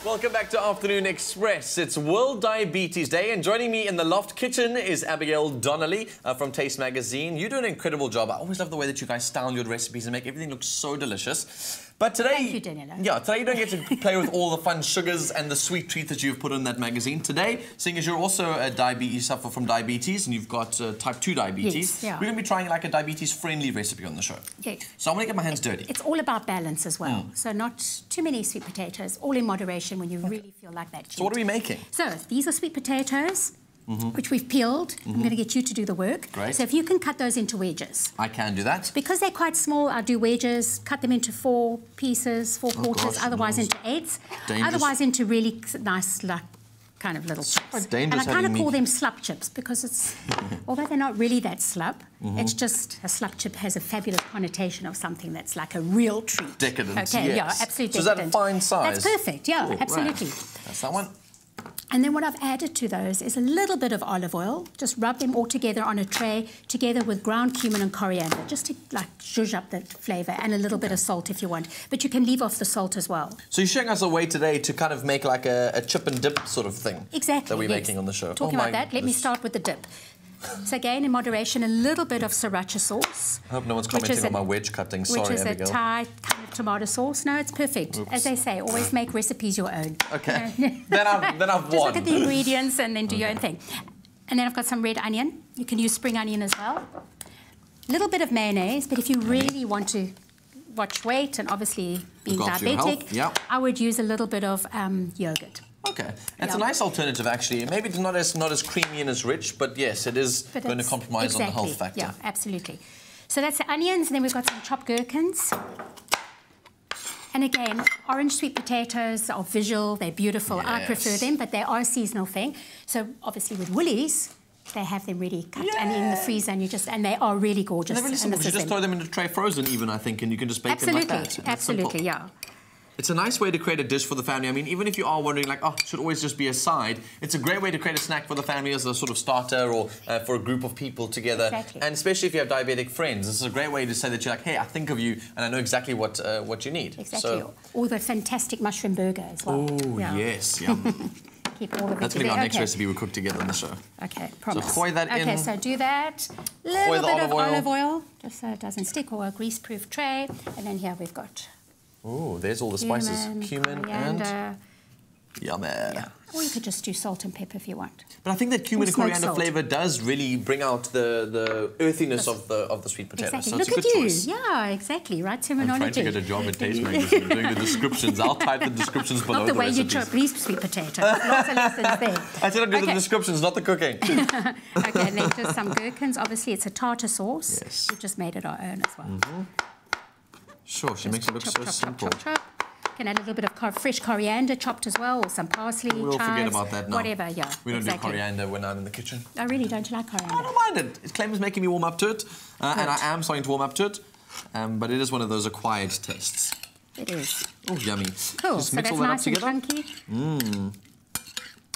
Welcome back to Afternoon Express. It's World Diabetes Day, and joining me in the Loft Kitchen is Abigail Donnelly from Taste Magazine. You do an incredible job. I always love the way that you guys style your recipes and make everything look so delicious. But today, thank you, Daniela. Yeah, today you don't get to play with all the fun sugars and the sweet treats that you've put in that magazine. Today, seeing as you're also you suffer from diabetes and you've got type 2 diabetes, yes, yeah. we're going to be trying like a diabetes-friendly recipe on the show. Yes. So I'm going to get my hands dirty. It's all about balance as well. So not too many sweet potatoes, all in moderation when you really feel like that. So what are we making? So these are sweet potatoes, which we've peeled. I'm going to get you to do the work. Great. So if you can cut those into wedges. I can do that. Because they're quite small, I'll do wedges, cut them into 4 pieces, 4 quarters, otherwise into 8s, otherwise into really nice, like, kind of little chips. And I kind of call them slop chips because it's, although they're not really that slop, it's just a slop chip has a fabulous connotation of something that's like a real treat. Decadent, okay, yes. Yeah, absolutely So is that a fine size? That's perfect, yeah, Ooh, absolutely. Right. That's that one. And then what I've added to those is a little bit of olive oil. Just rub them all together on a tray, together with ground cumin and coriander, just to like zhuzh up that flavour, and a little bit of salt if you want. But you can leave off the salt as well. So you're showing us a way today to kind of make like a chip and dip sort of thing. Exactly, that we're making on the show. Talking about that, let me start with the dip. So again, in moderation, a little bit of siracha sauce. I hope no one's commenting on my wedge cutting. Sorry, Which is Abigail. a Thai kind of tomato sauce. No, it's perfect. Oops. As they say, always make recipes your own. Okay. then I've Just won. look at the ingredients and then do your own thing. And then I've got some red onion. You can use spring onion as well. A little bit of mayonnaise, but if you really want to watch weight and obviously being diabetic, I would use a little bit of yogurt. Okay, it's a nice alternative actually. Maybe it's not as creamy and as rich, but yes, it is going to compromise on the health factor. Yeah, absolutely. So that's the onions, and then we've got some chopped gherkins. And again, orange sweet potatoes are visual, they're beautiful. Yes. I prefer them, but they are a seasonal thing. So obviously with Woolies, they have them ready cut and in the freezer, and they are really gorgeous. And they're really simple. You just throw them in a tray frozen even, I think, and you can just bake them like that. Absolutely, yeah. It's a nice way to create a dish for the family. I mean, even if you are wondering, like, oh, it should always just be a side, it's a great way to create a snack for the family as a sort of starter or for a group of people together. Exactly. And especially if you have diabetic friends, this is a great way to say that you're like, hey, I think of you and I know exactly what you need. Exactly. So, or the fantastic mushroom burger as well. Oh, yes. Yum. Keep all of it That's going to be our next recipe we cook together on the show. Okay, promise. So hoy that in. Okay, so do that. A little bit of olive oil, just so it doesn't stick, or a grease-proof tray. And then here we've got... Oh, there's all the spices. Cumin and... Yummy. Yeah. Or you could just do salt and pepper if you want. But I think that cumin and coriander flavour does really bring out the earthiness of the sweet potato. Exactly. So Look it's a at good you. choice. Yeah, exactly. Right terminology. I'm trying to get a job at Taste Magazine doing the descriptions. I'll type the descriptions below. Not the way you chop sweet potato. Lots of lessons there. I said I'd do the descriptions, not the cooking. Okay, and then just some gherkins. Obviously, it's a tartar sauce. Yes. We've just made it our own as well. Sure, she makes it look so simple. Chop. Can add a little bit of fresh coriander chopped as well, or some parsley, We'll chives, forget about that now. Whatever, yeah. We don't do coriander when I'm in the kitchen. Oh, really? Don't you like coriander? I don't mind it. Claim is making me warm up to it, and I am starting to warm up to it, but it is one of those acquired tastes. It is. Oh, yummy. Cool. Just so mix that's all that nice up and together. chunky.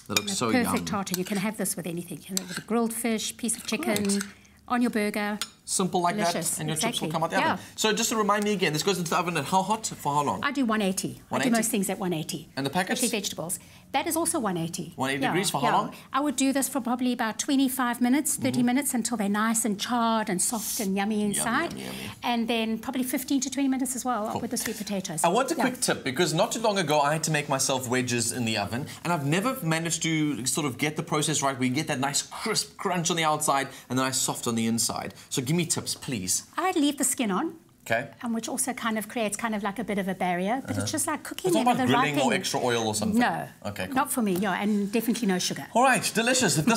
That looks so yummy. Perfect tartar. You can have this with anything. You can have it with a grilled fish, piece of chicken, on your burger. Simple like Delicious. that, and your chips will come out the oven. So just to remind me again, this goes into the oven at how hot? For how long? I do 180. I do most things at 180. And the packets? Especially vegetables. That is also 180. 180 degrees for how long? I would do this for probably about 25 minutes, 30 minutes until they're nice and charred and soft and yummy inside. Yummy. And then probably 15 to 20 minutes as well with the sweet potatoes. I want a quick tip, because not too long ago I had to make myself wedges in the oven, and I've never managed to sort of get the process right where you get that nice crisp crunch on the outside and the nice soft on the inside. So give me tips, please. I'd leave the skin on. Okay. And which also kind of creates kind of like a bit of a barrier, but it's just like cooking it. It's not about grilling or extra oil or something? No. Okay, cool. Not for me, and definitely no sugar. All right, delicious. If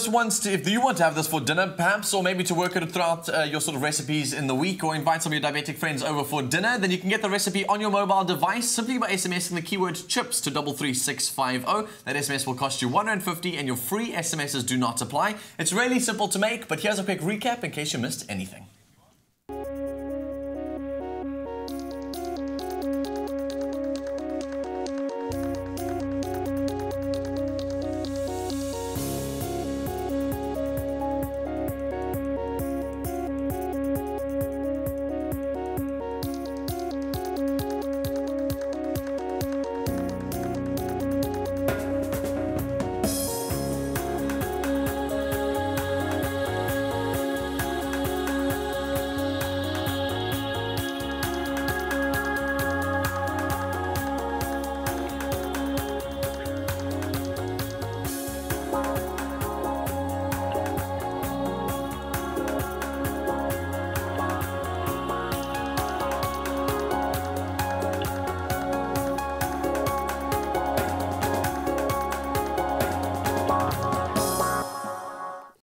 you want to have this for dinner, perhaps, or maybe to work it throughout your sort of recipes in the week, or invite some of your diabetic friends over for dinner, then you can get the recipe on your mobile device simply by SMSing the keyword chips to 33650. That SMS will cost you R1.50, and your free SMSs do not apply. It's really simple to make, but here's a quick recap in case you missed anything.